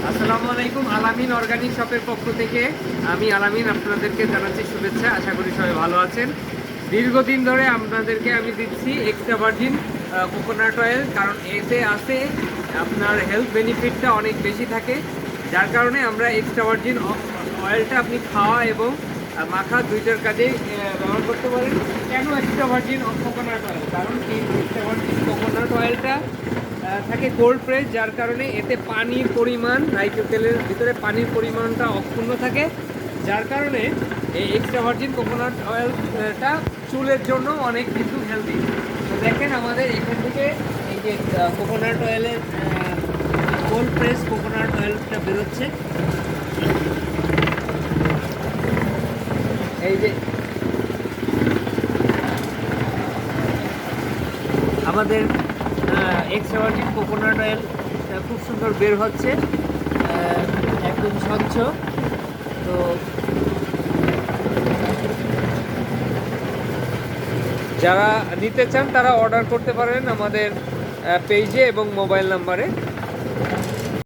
আসসালামু আলাইকুম। আলামিন অর্গানিক শপের পক্ষ থেকে আমি আলামিন আপনাদেরকে জানাচ্ছি শুভেচ্ছা। আশা করি সবাই ভালো আছেন। দীর্ঘদিন ধরে আপনাদেরকে আমি দিচ্ছি এক্সট্রা ভার্জিন কোকোনাট অয়েল, কারণ এতে আছে আপনার হেলথ বেনিফিটটা অনেক বেশি থাকে, যার কারণে আমরা এক্সট্রা ভার্জিন অয়েলটা আপনি খাওয়া এবং মাখা দুইটার কাজেই ব্যবহার করতে পারেন। কেন এক্সট্রা ভার্জিন কোকোনাট অয়েল? কারণ এই এক্সট্রা ভার্জিন কোকোনাট অয়েলটা থাকে কোল্ড প্রেস, যার কারণে এতে পানির পরিমাণ, নারকেল তেলের ভিতরে পানির পরিমাণটা অক্ষুণ্ণ থাকে, যার কারণে এই এক্সট্রা ভার্জিন কোকোনাট অয়েলটা চুলের জন্য অনেক কিন্তু হেলদি। তো দেখেন আমাদের এখান থেকে এই যে কোকোনাট অয়েলের কোল্ড প্রেস কোকোনাট অয়েলটা বেরোচ্ছে। এই যে আমাদের এক্সট্রা ভার্জিন কোকোনাট অয়েল খুব সুন্দর বের হচ্ছে, একদম স্বচ্ছ। তো যারা নিতে চান তারা অর্ডার করতে পারেন আমাদের পেজে এবং মোবাইল নাম্বারে।